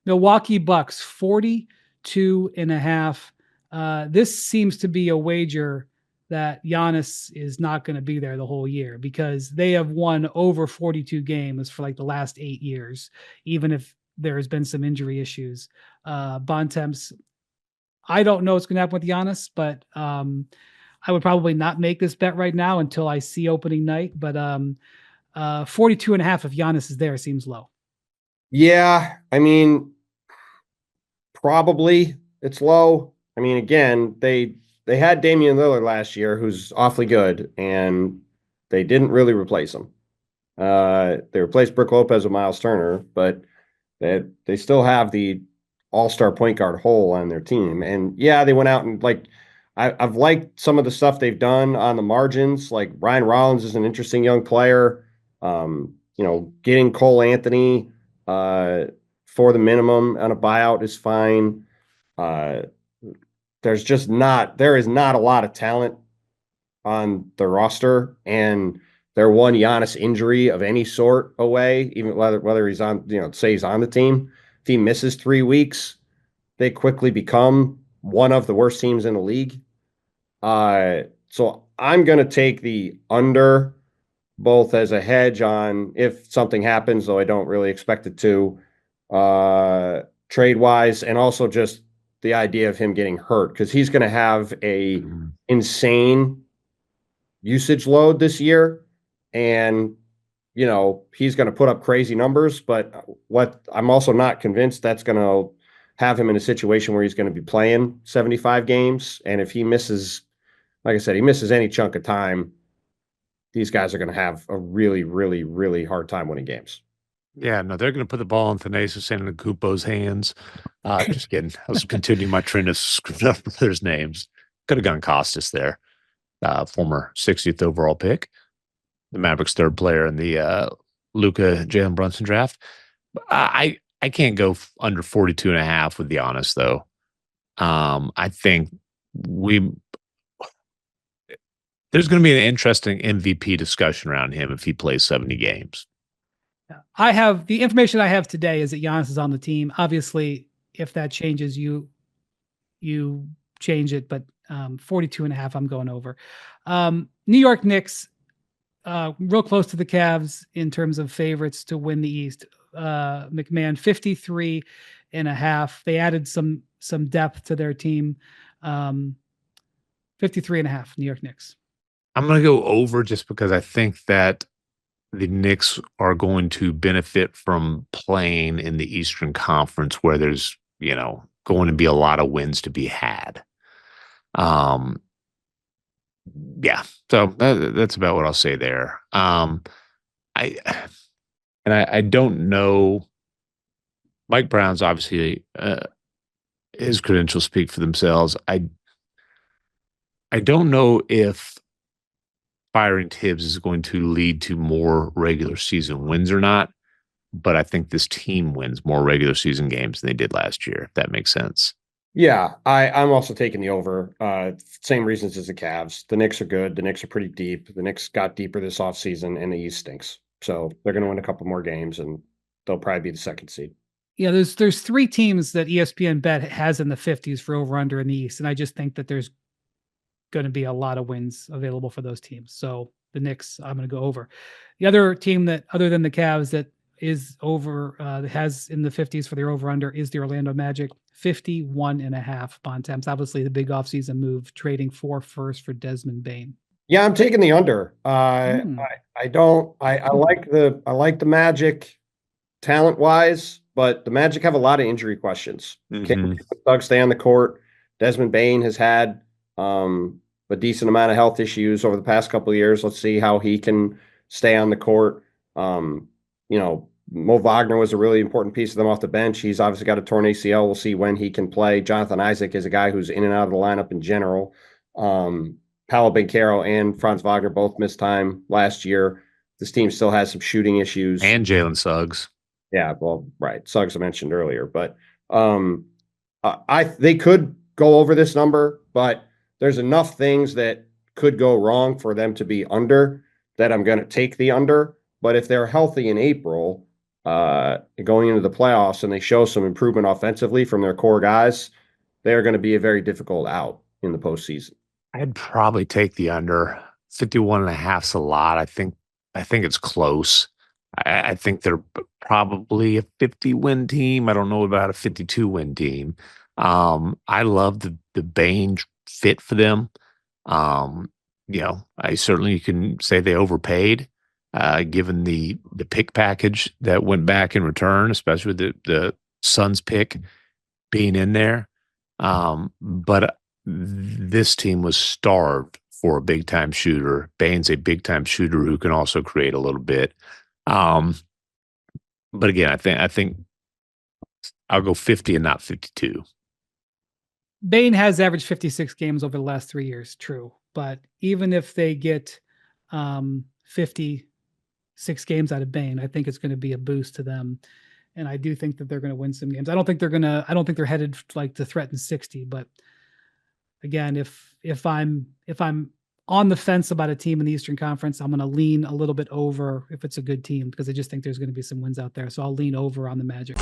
Milwaukee Bucks 42.5. This seems to be a wager that Giannis is not going to be there the whole year because they have won over 42 games for like the last 8 years, even if there has been some injury issues. Bontemps, I don't know what's going to happen with Giannis, but I would probably not make this bet right now until I see opening night. But 42.5 if Giannis is there seems low. Yeah, I mean, probably it's low. I mean, again, they had Damian Lillard last year, who's awfully good, and they didn't really replace him. They replaced Brook Lopez with Miles Turner, but they still have the all-star point guard hole on their team. And yeah, they went out and like I've liked some of the stuff they've done on the margins. Like Ryan Rollins is an interesting young player. Getting Cole Anthony for the minimum on a buyout is fine. Uh, there is not a lot of talent on the roster, and they're one Giannis injury of any sort away, even whether he's on, say he's on the team. If he misses 3 weeks, they quickly become one of the worst teams in the league. So I'm going to take the under, both as a hedge on if something happens, though I don't really expect it to, trade wise, and also just the idea of him getting hurt because he's going to have a insane usage load this year, and he's going to put up crazy numbers. But what I'm also not convinced that's going to have him in a situation where he's going to be playing 75 games, and if he misses, like I said, he misses any chunk of time, these guys are going to have a really, really, really hard time winning games. Yeah, no, they're going to put the ball in Thanasis Antetokounmpo's hands. Just kidding. I was continuing my trend of screwing up brothers' names. Could have gone Costas there, former 60th overall pick, the Mavericks' third player in the Luka Jalen Brunson draft. I can't go under 42.5 with the honest though. I think there's going to be an interesting MVP discussion around him if he plays 70 games. I have the information I have today is that Giannis is on the team. Obviously, if that changes, you change it, but 42.5, I'm going over. New York Knicks, real close to the Cavs in terms of favorites to win the East. MacMahon 53.5. They added some depth to their team. 53.5, New York Knicks. I'm going to go over just because I think that the Knicks are going to benefit from playing in the Eastern Conference where there's, going to be a lot of wins to be had. Yeah. So that's about what I'll say there. I don't know. Mike Brown's obviously, his credentials speak for themselves. I don't know if firing Tibbs is going to lead to more regular season wins or not, but I think this team wins more regular season games than they did last year, if that makes sense. Yeah, I'm also taking the over. Same reasons as the Cavs. The Knicks are good. The Knicks are pretty deep. The Knicks got deeper this offseason, and the East stinks. So they're going to win a couple more games, and they'll probably be the second seed. Yeah, there's three teams that ESPN Bet has in the 50s for over-under in the East, and I just think that there's going to be a lot of wins available for those teams. So the Knicks, I'm going to go over. The other team that, other than the Cavs, that is over, has in the 50s for their over-under is the Orlando Magic, 51.5 Bontemps. Obviously, the big offseason move, trading 4 firsts for Desmond Bane. Yeah, I'm taking the under. I like the Magic talent wise, but the Magic have a lot of injury questions. Can Doug stay on the court? Desmond Bane has had a decent amount of health issues over the past couple of years. Let's see how he can stay on the court. Mo Wagner was a really important piece of them off the bench. He's obviously got a torn ACL. We'll see when he can play. Jonathan Isaac is a guy who's in and out of the lineup in general. Paolo Banchero and Franz Wagner both missed time last year. This team still has some shooting issues. And Jalen Suggs. Yeah, well, right. Suggs I mentioned earlier. But they could go over this number, but there's enough things that could go wrong for them to be under that I'm going to take the under. But if they're healthy in April, going into the playoffs and they show some improvement offensively from their core guys, they are going to be a very difficult out in the postseason. I'd probably take the under. 51.5 is a lot. I think it's close. I think they're probably a 50-win team. I don't know about a 52-win team. I love the Bane fit for them. I certainly can say they overpaid, given the pick package that went back in return, especially with the Suns pick being in there. But this team was starved for a big time shooter. Bane's a big time shooter who can also create a little bit. But again, I think I'll go 50 and not 52. Bane has averaged 56 games over the last 3 years, true. But even if they get 56 games out of Bane, I think it's going to be a boost to them. And I do think that they're going to win some games. I don't think they're headed like to threaten 60, but again, if I'm on the fence about a team in the Eastern Conference, I'm going to lean a little bit over if it's a good team, because I just think there's going to be some wins out there. So I'll lean over on the Magic.